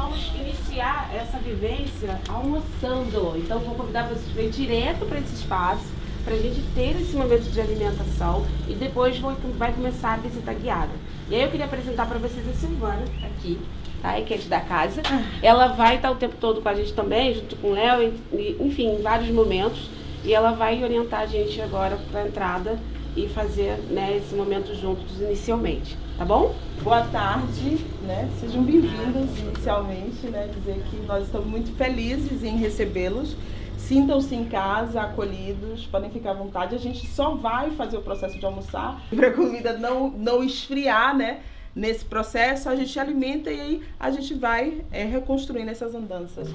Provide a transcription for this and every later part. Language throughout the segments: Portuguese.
vamos iniciar essa vivência almoçando. Então vou convidar vocês para ir direto para esse espaço, para a gente ter esse momento de alimentação e depois vai começar a visita guiada. E aí eu queria apresentar para vocês a Silvana, aqui, tá? Que é da casa. Ela vai estar o tempo todo com a gente também, junto com o Léo, enfim, em vários momentos. E ela vai orientar a gente agora para a entrada e fazer, né, esse momento juntos inicialmente, tá bom? Boa tarde, né? Sejam bem-vindos inicialmente, né? Dizer que nós estamos muito felizes em recebê-los. Sintam-se em casa, acolhidos, podem ficar à vontade. A gente só vai fazer o processo de almoçar para a comida não esfriar, né? Nesse processo a gente alimenta e aí a gente vai reconstruindo essas andanças.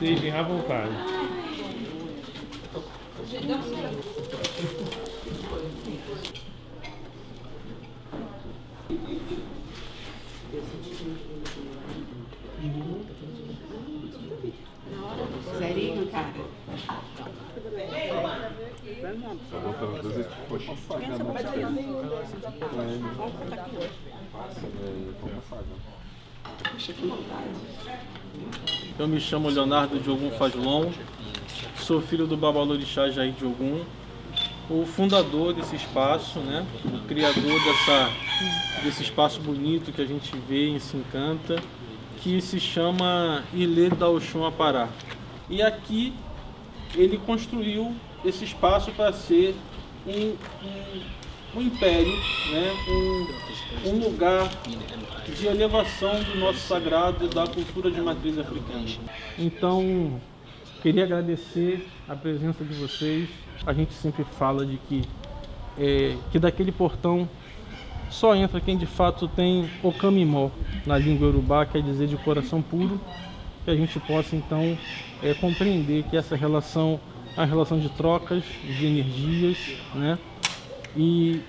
Estejam à vontade. Serinho, cara. Eu me chamo Leonardo Diogun Fajlon, sou filho do Babalorixá Jair Diogun, o fundador desse espaço, né? O criador desse espaço bonito que a gente vê e se encanta, que se chama Ilê da Oxum Apará. E aqui ele construiu esse espaço para ser um império, né? Um lugar de elevação do nosso sagrado e da cultura de matriz africana. Então, queria agradecer a presença de vocês. A gente sempre fala de que daquele portão só entra quem de fato tem Okamimó, na língua iorubá, quer dizer de coração puro, que a gente possa então compreender que essa relação é uma relação de trocas, de energias, né? E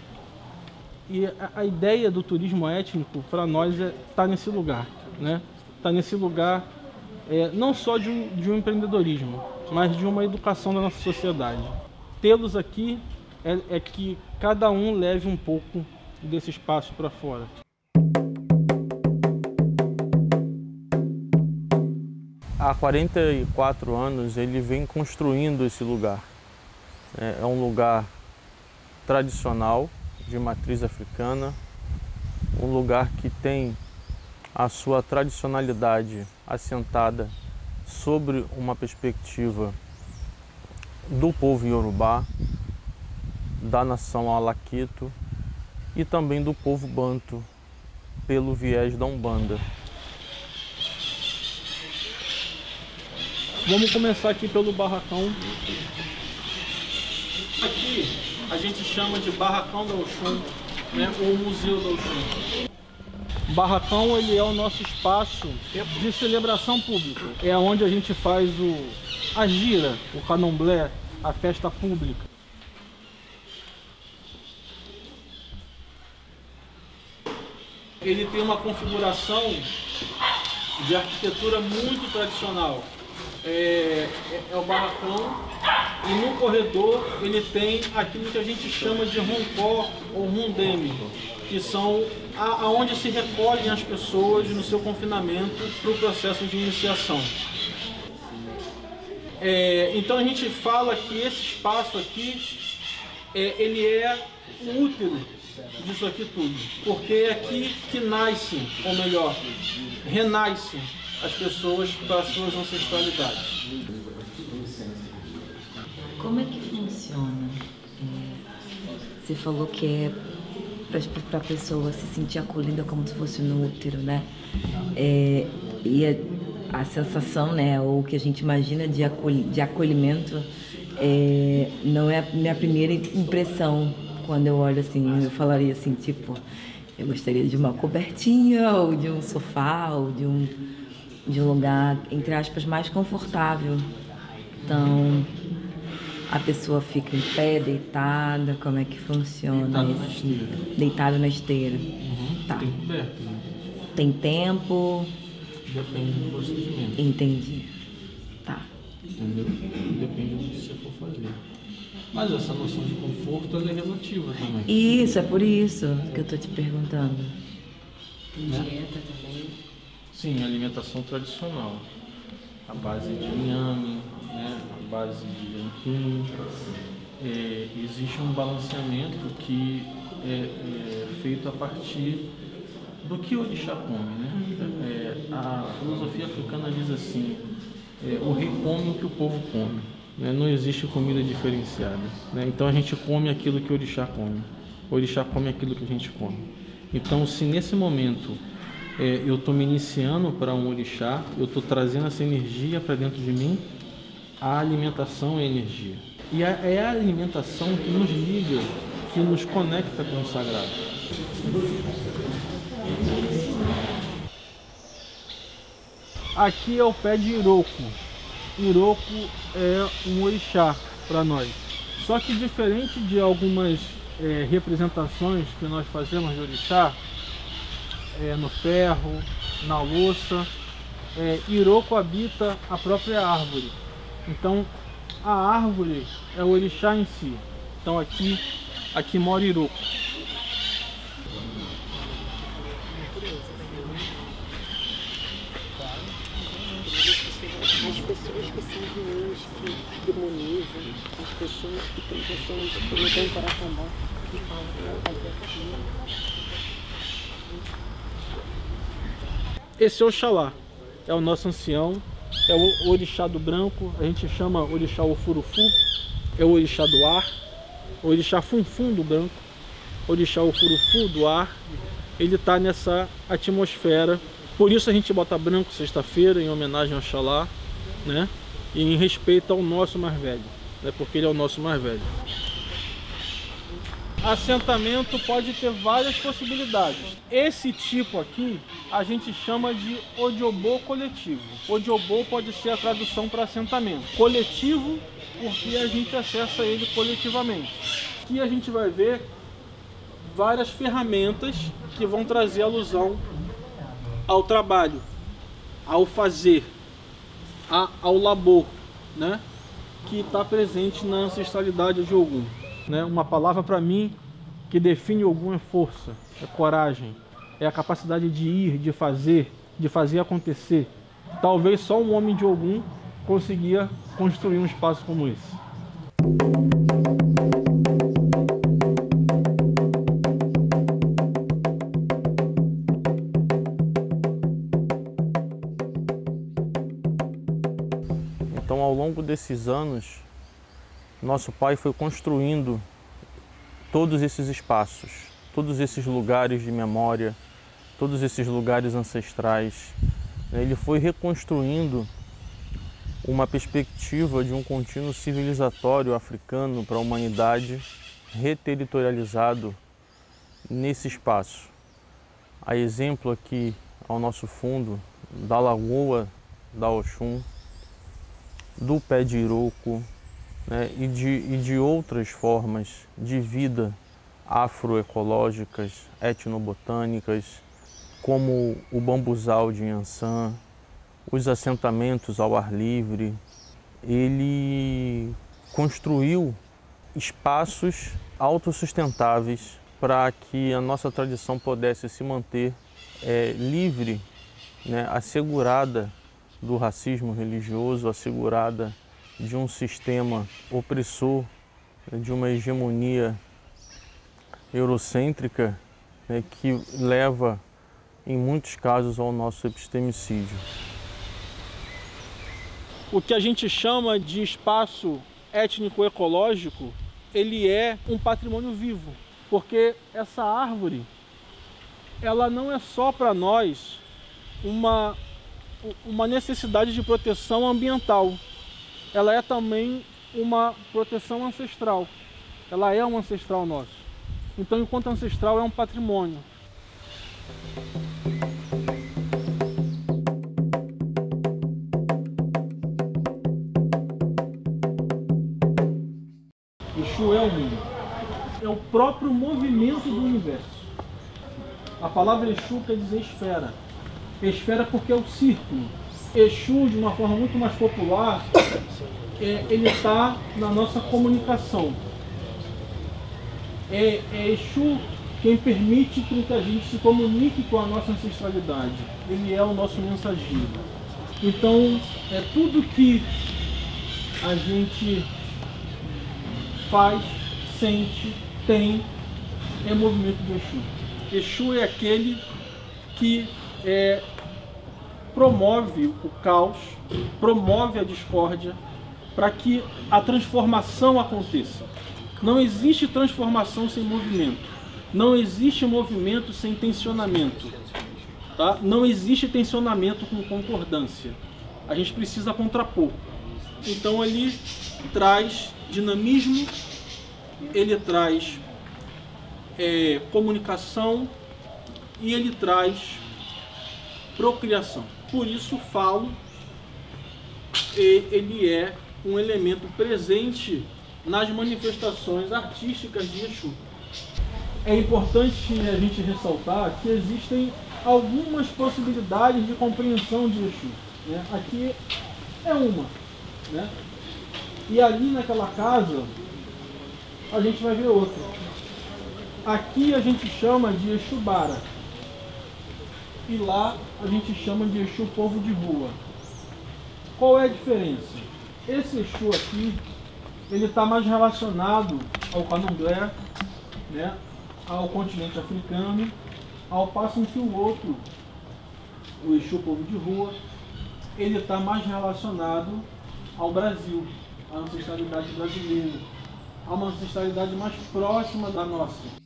a ideia do turismo étnico para nós é estar nesse lugar, né? Estar nesse lugar não só de um empreendedorismo, mas de uma educação da nossa sociedade. Tê-los aqui é que cada um leve um pouco desse espaço para fora. Há 44 anos ele vem construindo esse lugar. É um lugar tradicional, de matriz africana, um lugar que tem a sua tradicionalidade assentada sobre uma perspectiva do povo iorubá, da nação Alaquito e também do povo banto, pelo viés da Umbanda. Vamos começar aqui pelo barracão. Aqui a gente chama de Barracão da Oxum, né, ou Museu da Oxum. Barracão ele é o nosso espaço de celebração pública. É onde a gente faz a gira, o candomblé, a festa pública. Ele tem uma configuração de arquitetura muito tradicional. É o barracão, e no corredor ele tem aquilo que a gente chama de roncó ou rundeme, que são aonde se recolhem as pessoas no seu confinamento para o processo de iniciação. Então a gente fala que esse espaço aqui ele é o útero disso aqui tudo, porque é aqui que nasce, ou melhor, renasce as pessoas para as suas ancestralidades. Como é que funciona? Você falou que é para a pessoa se sentir acolhida como se fosse no útero, né? E a sensação, né, ou o que a gente imagina de acolhimento não é a minha primeira impressão. Quando eu olho assim, eu falaria assim, tipo, eu gostaria de uma cobertinha, ou de um sofá, ou de um lugar, entre aspas, mais confortável. Então, a pessoa fica em pé, deitada, como é que funciona esse? Deitado na esteira. Tá. Tem coberto, né? Tem tempo? Depende do procedimento. Entendi. Tá. entendeu? Depende do que você for fazer. Mas essa noção de conforto, ela é relativa também. Isso, é por isso que eu tô te perguntando. Dieta também. Sim, alimentação tradicional. A base de inhame, né? A base de atum. Existe um balanceamento que é feito a partir do que o orixá come, né? A filosofia africana diz assim, o rei come o que o povo come, né? Não existe comida diferenciada, né? Então a gente come aquilo que o orixá come, o orixá come aquilo que a gente come. Então, se nesse momento eu estou me iniciando para um orixá, eu estou trazendo essa energia para dentro de mim, a alimentação é energia. E é a alimentação que nos liga, que nos conecta com o sagrado. Aqui é o pé de Iroko. Iroko é um orixá para nós. Só que diferente de algumas representações que nós fazemos de orixá, no ferro, na louça, Iroko habita a própria árvore. Então a árvore é o orixá em si. Então aqui mora Iroko. As pessoas que são ruins, que demonizam, as pessoas que têm questões que não têm coração bom, que falam que não fazer aquilo. Esse é Oxalá, é o nosso ancião, é o orixá do branco, a gente chama orixá Ofurufu, é o orixá do ar, o orixá Funfun do branco, o orixá Ofurufu do ar, ele está nessa atmosfera, por isso a gente bota branco sexta-feira em homenagem ao Oxalá, né? E em respeito ao nosso mais velho, né? Porque ele é o nosso mais velho. Assentamento pode ter várias possibilidades. Esse tipo aqui a gente chama de Odiobô coletivo. Odiobô pode ser a tradução para assentamento. Coletivo porque a gente acessa ele coletivamente. Aqui a gente vai ver várias ferramentas que vão trazer alusão ao trabalho, ao fazer, ao labor, né? Que está presente na ancestralidade de Ogum. Né? Uma palavra para mim que define Ogum é força, é coragem, é a capacidade de ir, de fazer acontecer. Talvez só um homem de Ogum conseguia construir um espaço como esse. Então, ao longo desses anos, nosso pai foi construindo todos esses espaços, todos esses lugares de memória, todos esses lugares ancestrais. Ele foi reconstruindo uma perspectiva de um contínuo civilizatório africano para a humanidade reterritorializado nesse espaço. A exemplo aqui ao nosso fundo da Lagoa da Oxum, do pé de Iroko, né, e de outras formas de vida afroecológicas, etnobotânicas, como o bambuzal de Inhansã, os assentamentos ao ar livre. Ele construiu espaços autossustentáveis para que a nossa tradição pudesse se manter livre, né, assegurada do racismo religioso, assegurada de um sistema opressor, de uma hegemonia eurocêntrica, né, que leva, em muitos casos, ao nosso epistemicídio. O que a gente chama de espaço étnico-ecológico, ele é um patrimônio vivo, porque essa árvore, ela não é só para nós uma necessidade de proteção ambiental, ela é também uma proteção ancestral, ela é um ancestral nosso. Então, enquanto ancestral, é um patrimônio. Exu é o mundo, é o próprio movimento do universo. A palavra Exu quer dizer esfera. Esfera porque é o círculo. Exu, de uma forma muito mais popular, ele está na nossa comunicação. É Exu quem permite que a gente se comunique com a nossa ancestralidade. Ele é o nosso mensageiro. Então, tudo que a gente faz, sente, tem, é movimento de Exu. Exu é aquele que promove o caos, promove a discórdia, para que a transformação aconteça. Não existe transformação sem movimento. Não existe movimento sem tensionamento. Tá? Não existe tensionamento com concordância. A gente precisa contrapor. Então ele traz dinamismo, ele traz comunicação e ele traz procriação. Por isso falo, ele é um elemento presente nas manifestações artísticas de Exu. É importante a gente ressaltar que existem algumas possibilidades de compreensão de Exu, né? Aqui é uma, né? E ali naquela casa a gente vai ver outra. Aqui a gente chama de Exu Bara e lá a gente chama de Exu Povo de Rua. Qual é a diferença? Esse Exu aqui, ele está mais relacionado ao candomblé, né, ao continente africano, ao passo que o outro, o Exu Povo de Rua, ele está mais relacionado ao Brasil, à ancestralidade brasileira, a uma ancestralidade mais próxima da nossa.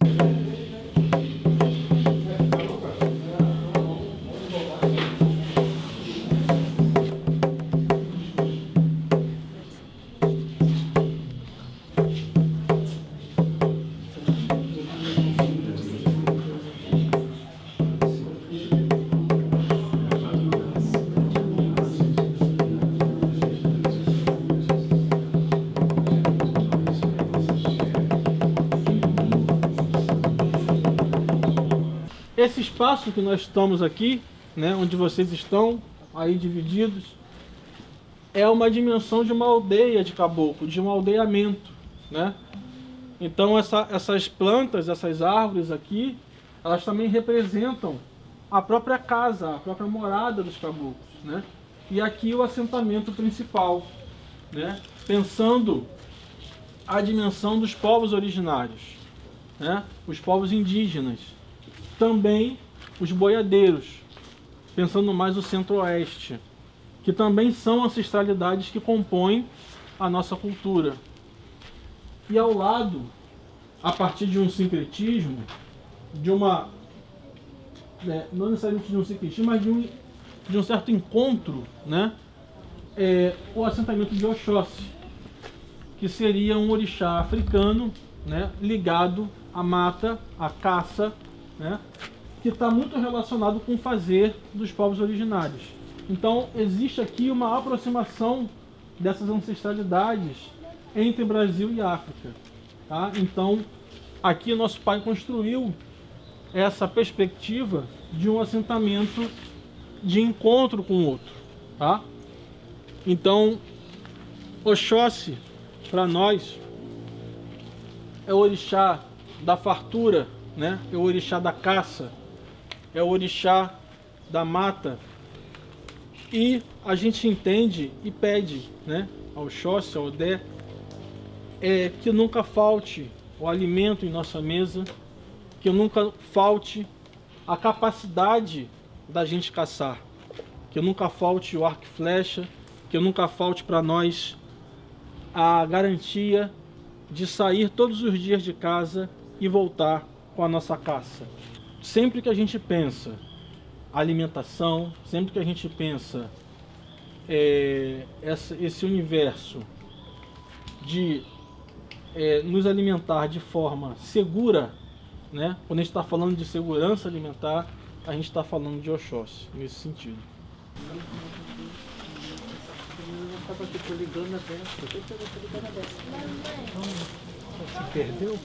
Esse espaço que nós estamos aqui, né, onde vocês estão aí divididos, é uma dimensão de uma aldeia de caboclo, de um aldeamento, né? Então essas plantas, essas árvores aqui, elas também representam a própria casa, a própria morada dos caboclos, né? E aqui o assentamento principal, né? Pensando a dimensão dos povos originários, né? Os povos indígenas. Também os boiadeiros, pensando mais o centro-oeste, que também são ancestralidades que compõem a nossa cultura. E ao lado, a partir de um sincretismo, de uma, não necessariamente de um sincretismo, mas de um certo encontro, né, o assentamento de Oxóssi, que seria um orixá africano, né, ligado à mata, à caça, né, que está muito relacionado com o fazer dos povos originários. Então existe aqui uma aproximação dessas ancestralidades entre Brasil e África, tá? Então aqui nosso pai construiu essa perspectiva de um assentamento de encontro com o outro, tá? Então Oxóssi para nós é o orixá da fartura, né? É o orixá da caça, é o orixá da mata. E a gente entende e pede, né, ao Oxóssi, ao Odé, que nunca falte o alimento em nossa mesa, que nunca falte a capacidade da gente caçar, que nunca falte o arco e flecha, que nunca falte para nós a garantia de sair todos os dias de casa e voltar com a nossa caça. Sempre que a gente pensa alimentação, sempre que a gente pensa esse universo de nos alimentar de forma segura, né? Quando a gente está falando de segurança alimentar, a gente está falando de Oxóssi, nesse sentido. Se perdeu?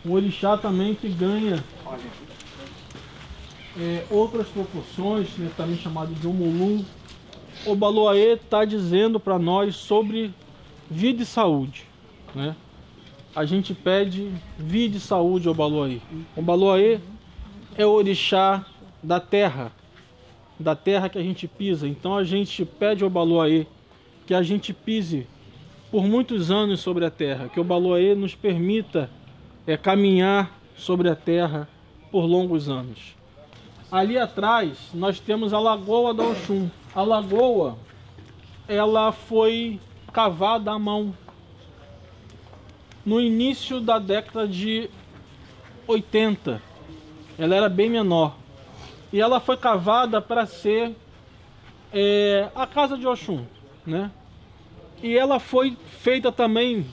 Um orixá também que ganha outras proporções, né, também chamado de Omulu. Obaloaê está dizendo para nós sobre vida e saúde, né? A gente pede vida e saúde ao Obaloaê. O Obaloaê é o orixá da terra que a gente pisa. Então a gente pede ao Obaloaê que a gente pise por muitos anos sobre a terra, que o Obaloaê nos permita caminhar sobre a terra por longos anos. Ali atrás nós temos a Lagoa da Oxum. A lagoa, ela foi cavada à mão no início da década de 80. Ela era bem menor. E ela foi cavada para ser a casa de Oxum, né? E ela foi feita também,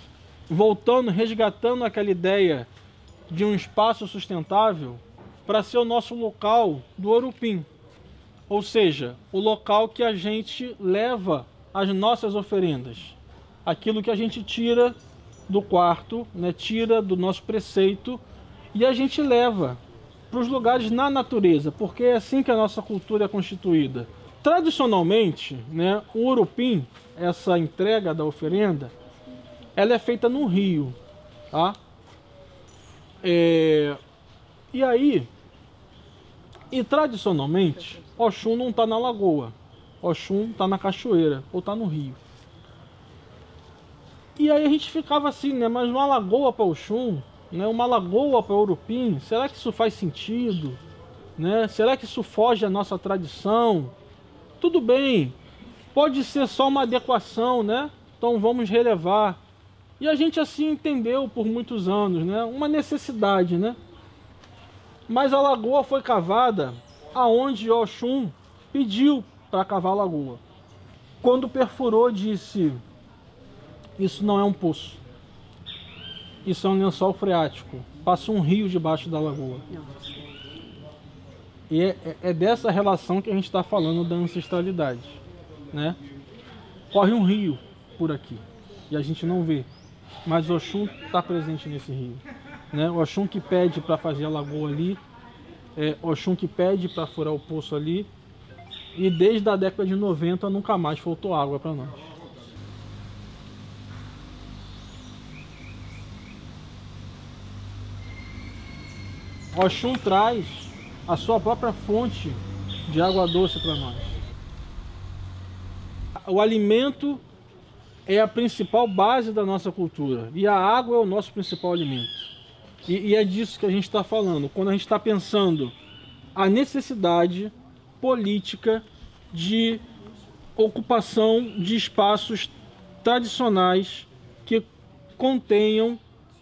voltando, resgatando aquela ideia de um espaço sustentável para ser o nosso local do Orupim. Ou seja, o local que a gente leva as nossas oferendas. Aquilo que a gente tira do quarto, né, tira do nosso preceito e a gente leva para os lugares na natureza, porque é assim que a nossa cultura é constituída. Tradicionalmente, né, o Orupim, essa entrega da oferenda, ela é feita no rio, tá? E tradicionalmente, Oxum não está na lagoa, Oxum está na cachoeira ou está no rio. E aí a gente ficava assim, né? Mas uma lagoa para Oxum, né? Uma lagoa para Orupim, será que isso faz sentido? Né? Será que isso foge à nossa tradição? Tudo bem, pode ser só uma adequação, né? Então vamos relevar. E a gente assim entendeu por muitos anos, né? Uma necessidade, né? Mas a lagoa foi cavada aonde Oxum pediu para cavar a lagoa. Quando perfurou, disse: isso não é um poço, isso é um lençol freático, passa um rio debaixo da lagoa. E é dessa relação que a gente está falando da ancestralidade, né? Corre um rio por aqui e a gente não vê, mas Oxum está presente nesse rio, né? Oxum que pede para fazer a lagoa ali, Oxum que pede para furar o poço ali, e desde a década de 90 nunca mais faltou água para nós. Oxum traz a sua própria fonte de água doce para nós. O alimento é a principal base da nossa cultura e a água é o nosso principal alimento. E é disso que a gente está falando, quando a gente está pensando a necessidade política de ocupação de espaços tradicionais que contenham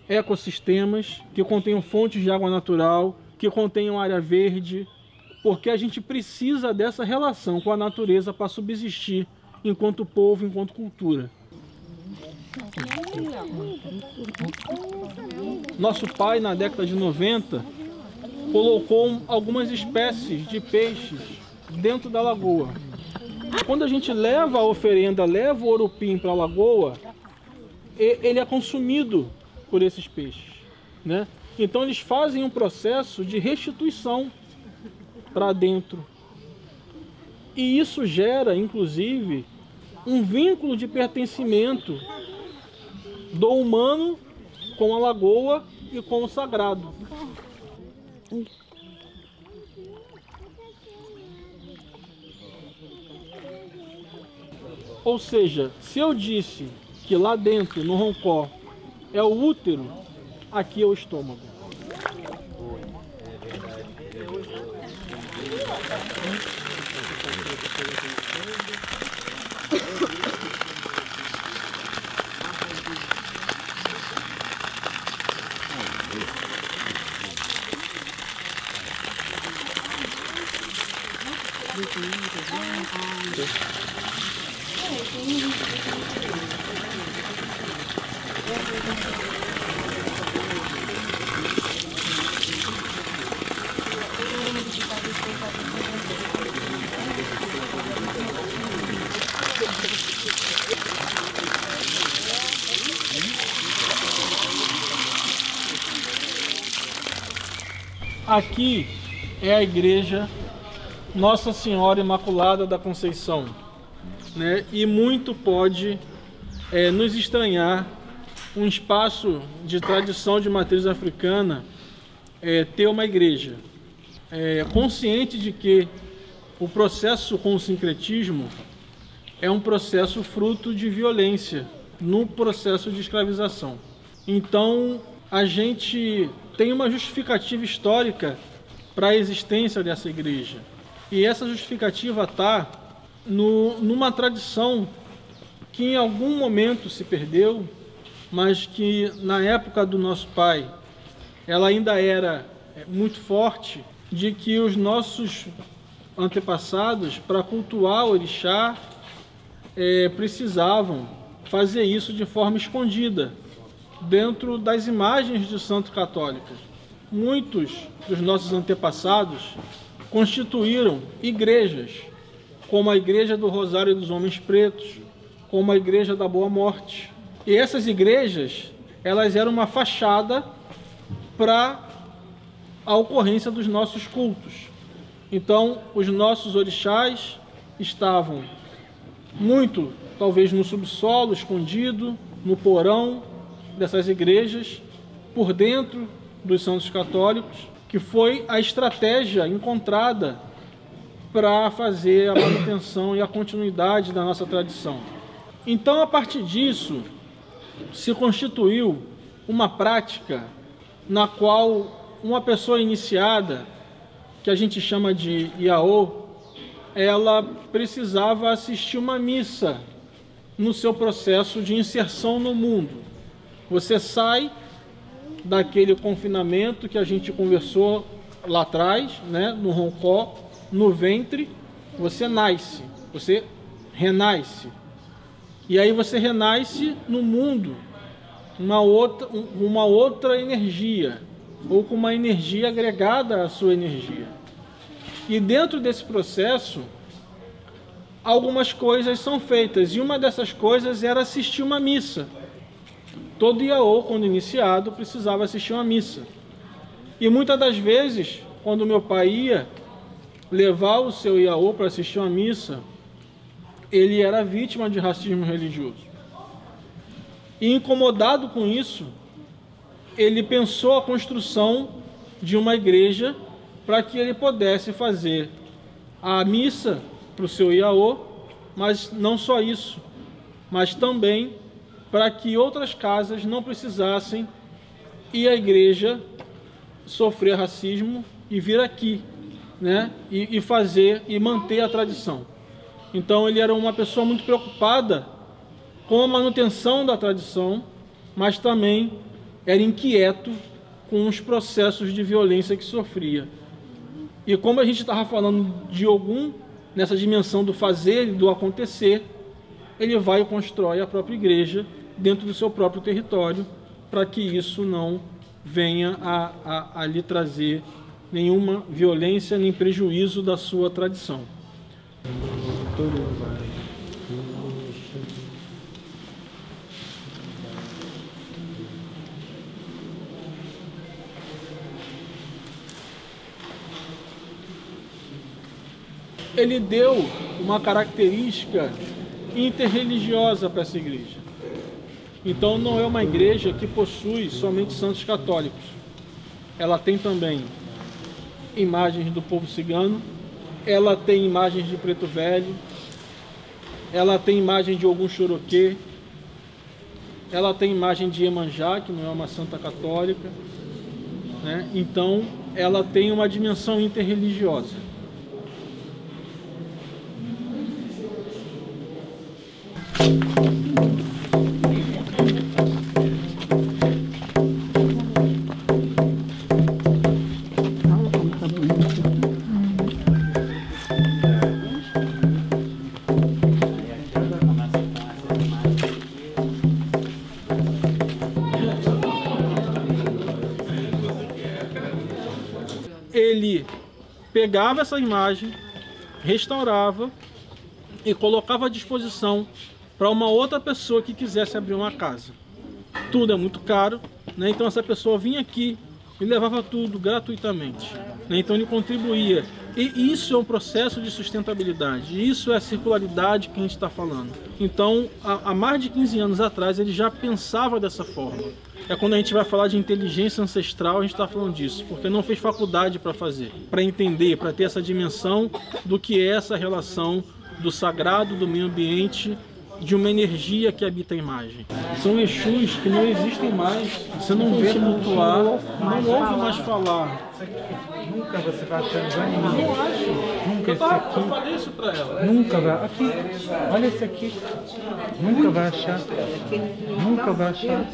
ecossistemas, que contenham fontes de água natural, que contenham área verde, porque a gente precisa dessa relação com a natureza para subsistir enquanto povo, enquanto cultura. Nosso pai, na década de 90, colocou algumas espécies de peixes dentro da lagoa. Quando a gente leva a oferenda, leva o Orupim para a lagoa, ele é consumido por esses peixes, né? Então eles fazem um processo de restituição para dentro. E isso gera, inclusive, um vínculo de pertencimento do humano com a lagoa e com o sagrado. Ou seja, se eu disse que lá dentro, no roncó, é o útero, aqui é o estômago. Aqui é a igreja Nossa Senhora Imaculada da Conceição, né? E muito pode nos estranhar um espaço de tradição de matriz africana ter uma igreja. Consciente de que o processo com o sincretismo é um processo fruto de violência no processo de escravização. Então, a gente tem uma justificativa histórica para a existência dessa igreja. E essa justificativa está numa tradição que em algum momento se perdeu, mas que na época do nosso pai, ela ainda era muito forte, de que os nossos antepassados, para cultuar o orixá, precisavam fazer isso de forma escondida, dentro das imagens de santos católicos. Muitos dos nossos antepassados constituíram igrejas, como a Igreja do Rosário dos Homens Pretos, como a Igreja da Boa Morte. E essas igrejas, elas eram uma fachada para a ocorrência dos nossos cultos. Então, os nossos orixás estavam muito, talvez, no subsolo, escondido, no porão dessas igrejas, por dentro dos santos católicos, que foi a estratégia encontrada para fazer a manutenção e a continuidade da nossa tradição. Então, a partir disso, se constituiu uma prática na qual uma pessoa iniciada, que a gente chama de Iaô, ela precisava assistir uma missa no seu processo de inserção no mundo. Você sai daquele confinamento que a gente conversou lá atrás, né, no roncó, no ventre, você nasce, você renasce. E aí você renasce no mundo, uma outra energia, ou com uma energia agregada à sua energia. E dentro desse processo, algumas coisas são feitas, e uma dessas coisas era assistir uma missa. Todo Iaô, quando iniciado, precisava assistir uma missa. E muitas das vezes, quando meu pai ia levar o seu Iaô para assistir uma missa, ele era vítima de racismo religioso. E incomodado com isso, ele pensou a construção de uma igreja para que ele pudesse fazer a missa para o seu Iaô, mas não só isso, mas também para que outras casas não precisassem ir à igreja sofrer racismo e vir aqui, né? E fazer e manter a tradição. Então ele era uma pessoa muito preocupada com a manutenção da tradição, mas também era inquieto com os processos de violência que sofria. E como a gente estava falando de Ogum, nessa dimensão do fazer e do acontecer, ele vai e constrói a própria igreja dentro do seu próprio território, para que isso não venha a lhe trazer nenhuma violência nem prejuízo da sua tradição. Ele deu uma característica interreligiosa para essa igreja. Então não é uma igreja que possui somente santos católicos. Ela tem também imagens do povo cigano, ela tem imagens de Preto Velho, ela tem imagem de Ogum Xoroquê, ela tem imagem de Iemanjá, que não é uma santa católica, né? Então ela tem uma dimensão interreligiosa. Ele pegava essa imagem, restaurava e colocava à disposição para uma outra pessoa que quisesse abrir uma casa. Tudo é muito caro, né? Então essa pessoa vinha aqui Ele levava tudo gratuitamente, né? Então ele contribuía. E isso é um processo de sustentabilidade, isso é a circularidade que a gente está falando. Então, há mais de 15 anos atrás, ele já pensava dessa forma. É quando a gente vai falar de inteligência ancestral, a gente está falando disso, porque não fez faculdade para fazer, para entender, para ter essa dimensão do que é essa relação do sagrado, do meio ambiente, de uma energia que habita a imagem. São Exus que não existem mais, você não vê cultuar, não ouve mais falar. Nunca você vai achar lugar nenhum. Não acho. Nunca esse aqui. Eu falei isso pra ela. Nunca vai. Aqui. Olha esse aqui. Nunca vai achar. Nunca vai achar.